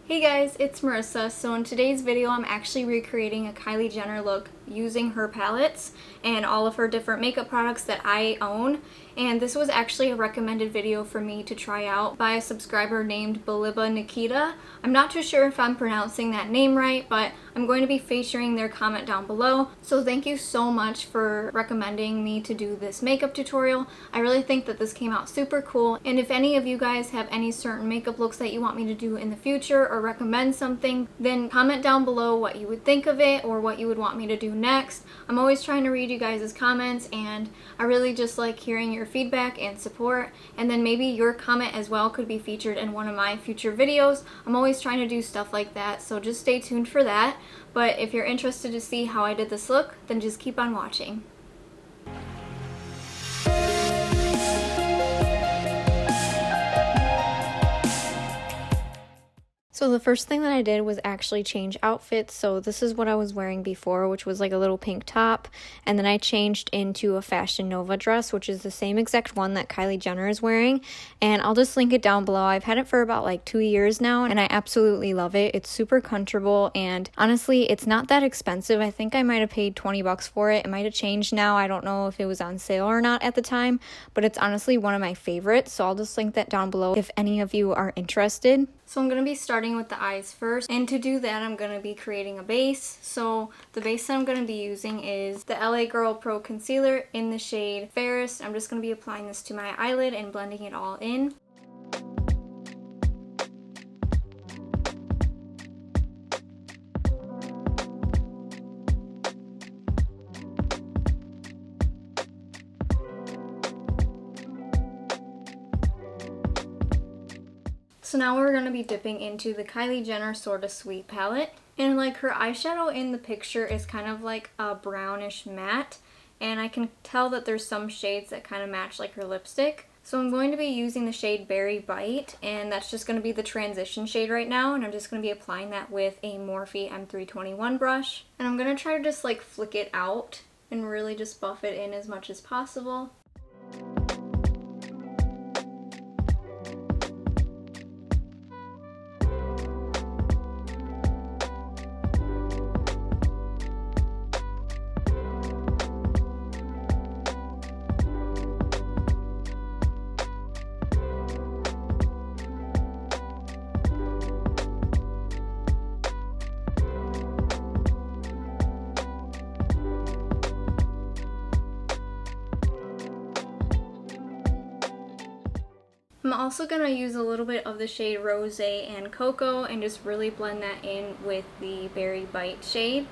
Hey guys, it's Marissa. So in today's video, I'm actually recreating a Kylie Jenner look using her palettes and all of her different makeup products that I own. And this was actually a recommended video for me to try out by a subscriber named Baliba Nikita. I'm not too sure if I'm pronouncing that name right, but I'm going to be featuring their comment down below. So thank you so much for recommending me to do this makeup tutorial. I really think that this came out super cool. And if any of you guys have any certain makeup looks that you want me to do in the future or recommend something, then comment down below what you would think of it or what you would want me to do next. I'm always trying to read you guys' comments, and I really just like hearing your feedback and support, and then maybe your comment as well could be featured in one of my future videos. I'm always trying to do stuff like that, so just stay tuned for that. But if you're interested to see how I did this look, then just keep on watching. So the first thing that I did was actually change outfits. So this is what I was wearing before, which was like a little pink top. And then I changed into a Fashion Nova dress, which is the same exact one that Kylie Jenner is wearing. And I'll just link it down below. I've had it for about like 2 years now, and I absolutely love it. It's super comfortable, and honestly, it's not that expensive. I think I might have paid 20 bucks for it. It might have changed now. I don't know if it was on sale or not at the time, but it's honestly one of my favorites. So I'll just link that down below if any of you are interested. So I'm going to be starting with the eyes first, and to do that I'm going to be creating a base. So the base that I'm going to be using is the LA Girl Pro Concealer in the shade Fairest. I'm just going to be applying this to my eyelid and blending it all in. So now we're going to be dipping into the Kylie Jenner Sorta Sweet palette. And like her eyeshadow in the picture is kind of like a brownish matte. And I can tell that there's some shades that kind of match like her lipstick. So I'm going to be using the shade Berry Bite, and that's just going to be the transition shade right now. And I'm just going to be applying that with a Morphe M321 brush. And I'm going to try to just like flick it out and really just buff it in as much as possible. I'm also going to use a little bit of the shade Rosé and Cocoa and just really blend that in with the Berry Bite shade.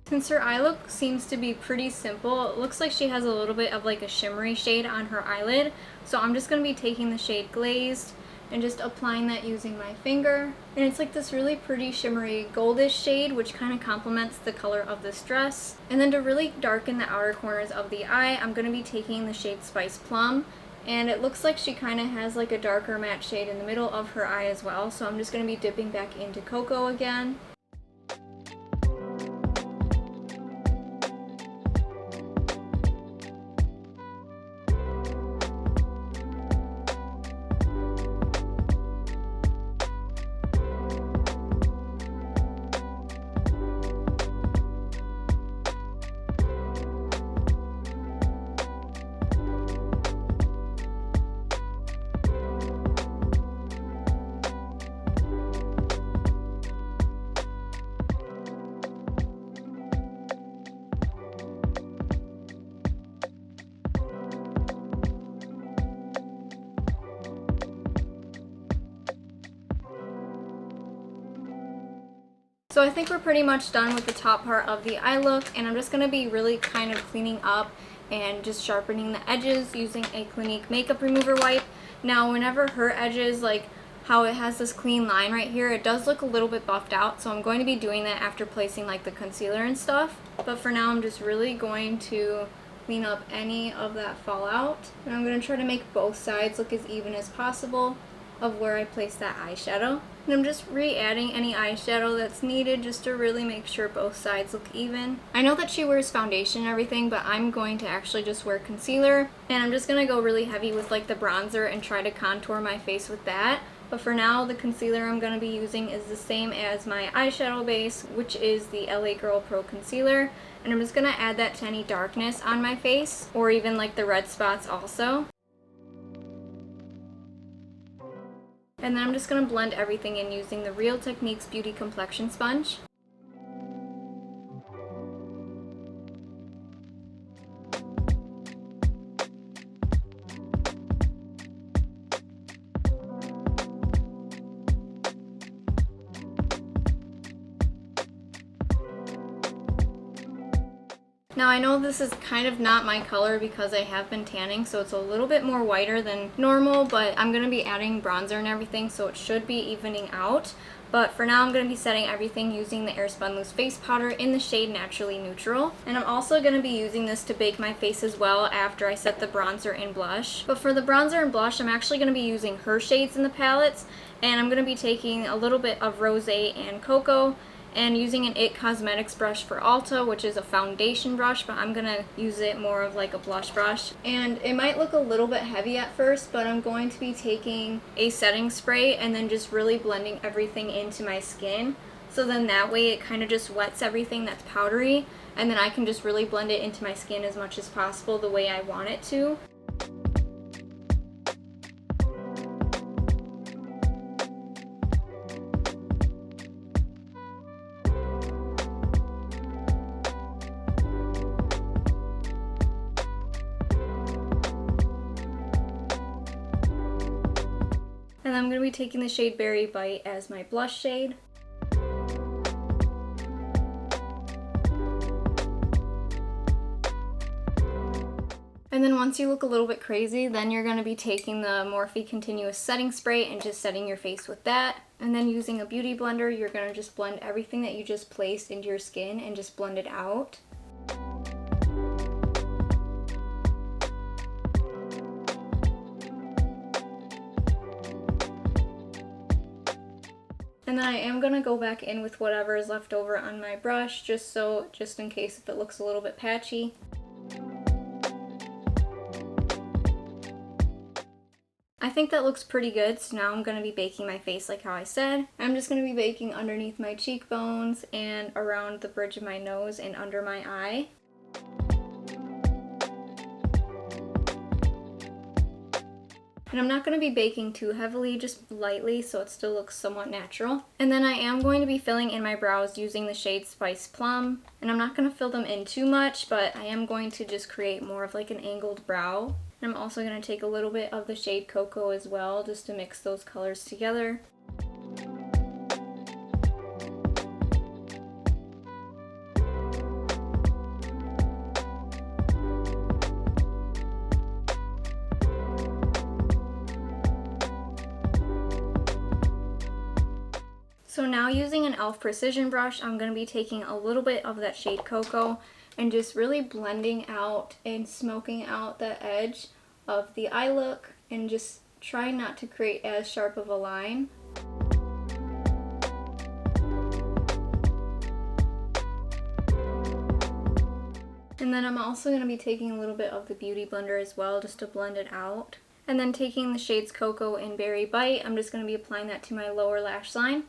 Since her eye look seems to be pretty simple, it looks like she has a little bit of like a shimmery shade on her eyelid. So I'm just going to be taking the shade Glazed and just applying that using my finger. And it's like this really pretty shimmery goldish shade, which kind of complements the color of this dress. And then to really darken the outer corners of the eye, I'm going to be taking the shade Spice Plum. And it looks like she kind of has like a darker matte shade in the middle of her eye as well. So I'm just going to be dipping back into Cocoa again. So I think we're pretty much done with the top part of the eye look, and I'm just going to be really kind of cleaning up and just sharpening the edges using a Clinique makeup remover wipe. Now whenever her edges, like how it has this clean line right here, it does look a little bit buffed out, so I'm going to be doing that after placing like the concealer and stuff. But for now I'm just really going to clean up any of that fallout, and I'm going to try to make both sides look as even as possible of where I place that eyeshadow. And I'm just re-adding any eyeshadow that's needed just to really make sure both sides look even. I know that she wears foundation and everything, but I'm going to actually just wear concealer. And I'm just going to go really heavy with like the bronzer and try to contour my face with that. But for now, the concealer I'm going to be using is the same as my eyeshadow base, which is the LA Girl Pro Concealer. And I'm just going to add that to any darkness on my face, or even like the red spots also. And then I'm just going to blend everything in using the Real Techniques Beauty Complexion Sponge. Now I know this is kind of not my color because I have been tanning, so it's a little bit more whiter than normal, but I'm going to be adding bronzer and everything, so it should be evening out. But for now I'm going to be setting everything using the Airspun Loose Face Powder in the shade Naturally Neutral. And I'm also going to be using this to bake my face as well after I set the bronzer and blush. But for the bronzer and blush, I'm actually going to be using her shades in the palettes, and I'm going to be taking a little bit of Rosé and Cocoa, and using an IT Cosmetics brush for Ulta, which is a foundation brush, but I'm going to use it more of like a blush brush. And it might look a little bit heavy at first, but I'm going to be taking a setting spray and then just really blending everything into my skin. So then that way it kind of just wets everything that's powdery, and then I can just really blend it into my skin as much as possible the way I want it to. And I'm going to be taking the shade Berry Bite as my blush shade. And then once you look a little bit crazy, then you're going to be taking the Morphe Continuous Setting Spray and just setting your face with that. And then using a beauty blender, you're going to just blend everything that you just placed into your skin and just blend it out. And then I am going to go back in with whatever is left over on my brush, just in case if it looks a little bit patchy. I think that looks pretty good, so now I'm going to be baking my face like how I said. I'm just going to be baking underneath my cheekbones and around the bridge of my nose and under my eye. And I'm not going to be baking too heavily, just lightly, so it still looks somewhat natural. And then I am going to be filling in my brows using the shade Spice Plum. And I'm not going to fill them in too much, but I am going to just create more of like an angled brow. And I'm also going to take a little bit of the shade Cocoa as well, just to mix those colors together. So now using an e.l.f. Precision brush, I'm going to be taking a little bit of that shade Cocoa and just really blending out and smoking out the edge of the eye look and just trying not to create as sharp of a line. And then I'm also going to be taking a little bit of the Beauty Blender as well just to blend it out. And then taking the shades Cocoa and Berry Bite, I'm just going to be applying that to my lower lash line.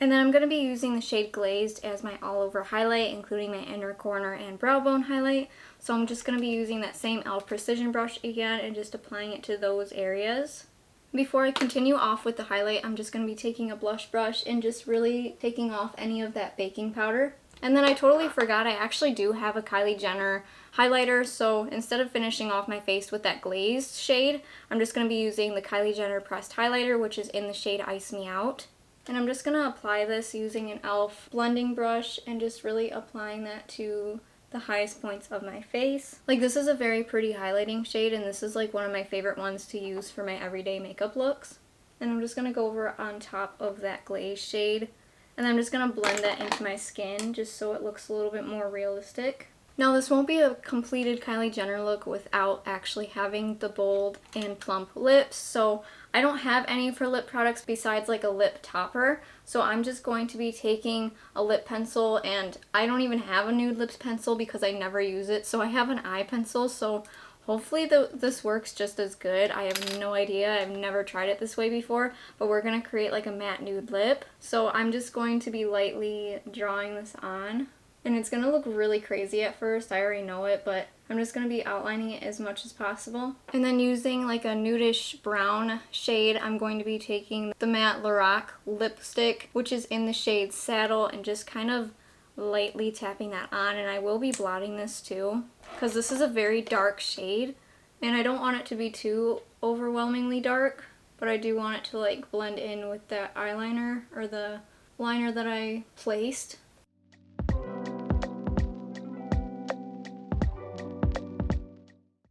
And then I'm going to be using the shade Glazed as my all over highlight, including my inner corner and brow bone highlight. So I'm just going to be using that same e.l.f. Precision brush again and just applying it to those areas. Before I continue off with the highlight, I'm just going to be taking a blush brush and just really taking off any of that baking powder. And then I totally forgot, I actually do have a Kylie Jenner highlighter, so instead of finishing off my face with that glazed shade, I'm just going to be using the Kylie Jenner pressed highlighter, which is in the shade Ice Me Out. And I'm just going to apply this using an e.l.f. blending brush and just really applying that to the highest points of my face. Like, this is a very pretty highlighting shade, and this is like one of my favorite ones to use for my everyday makeup looks. And I'm just going to go over on top of that glaze shade, and I'm just going to blend that into my skin just so it looks a little bit more realistic. Now this won't be a completed Kylie Jenner look without actually having the bold and plump lips, so I don't have any of her lip products besides like a lip topper, so I'm just going to be taking a lip pencil, and I don't even have a nude lips pencil because I never use it, so I have an eye pencil, so hopefully this works just as good. I have no idea. I've never tried it this way before, but we're going to create like a matte nude lip, so I'm just going to be lightly drawing this on. And it's going to look really crazy at first, I already know it, but I'm just going to be outlining it as much as possible. And then using like a nudish brown shade, I'm going to be taking the matte Lorac lipstick, which is in the shade Saddle, and just kind of lightly tapping that on. And I will be blotting this too, because this is a very dark shade, and I don't want it to be too overwhelmingly dark, but I do want it to like blend in with that eyeliner or the liner that I placed.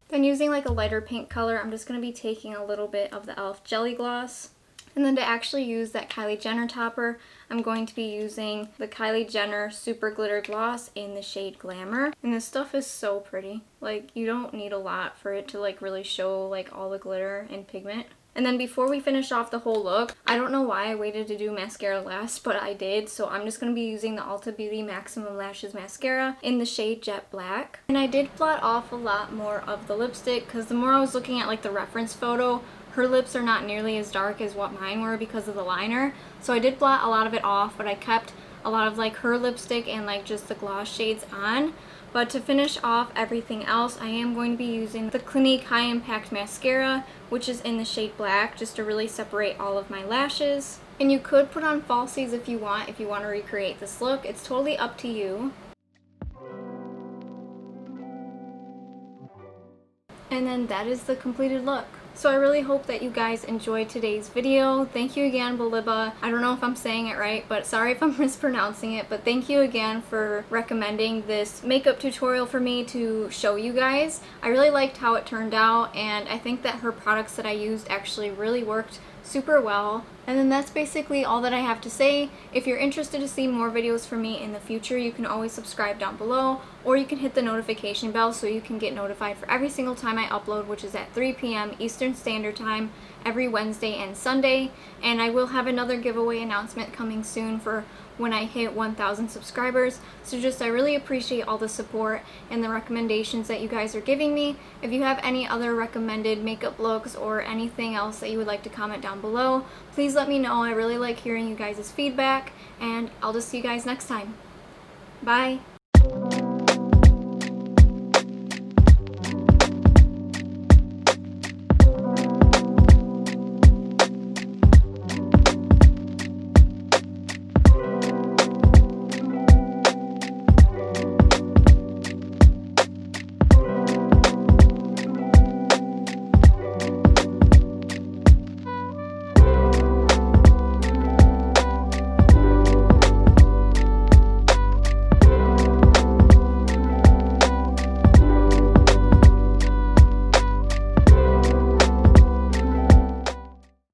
Then using like a lighter pink color, I'm just going to be taking a little bit of the e.l.f. Jelly Gloss. And then to actually use that Kylie Jenner topper, I'm going to be using the Kylie Jenner Super Glitter Gloss in the shade Glamour. And this stuff is so pretty. Like, you don't need a lot for it to like really show like all the glitter and pigment. And then before we finish off the whole look, I don't know why I waited to do mascara last, but I did. So I'm just going to be using the Ulta Beauty Maximum Lashes Mascara in the shade Jet Black. And I did blot off a lot more of the lipstick because the more I was looking at like the reference photo, her lips are not nearly as dark as what mine were because of the liner. So I did blot a lot of it off, but I kept a lot of like her lipstick and like just the gloss shades on. But to finish off everything else, I am going to be using the Clinique High Impact Mascara, which is in the shade Black, just to really separate all of my lashes. And you could put on falsies if you want to recreate this look. It's totally up to you. And then that is the completed look. So I really hope that you guys enjoyed today's video. Thank you again, Baliba. I don't know if I'm saying it right, but sorry if I'm mispronouncing it, but thank you again for recommending this makeup tutorial for me to show you guys. I really liked how it turned out, and I think that her products that I used actually really worked super well. And then that's basically all that I have to say. If you're interested to see more videos from me in the future, you can always subscribe down below, or you can hit the notification bell so you can get notified for every single time I upload, which is at 3 p.m. Eastern Standard Time every Wednesday and Sunday. And I will have another giveaway announcement coming soon for when I hit 1,000 subscribers. So I really appreciate all the support and the recommendations that you guys are giving me. If you have any other recommended makeup looks or anything else that you would like to comment down below, please let me know. I really like hearing you guys' feedback, and I'll just see you guys next time. Bye!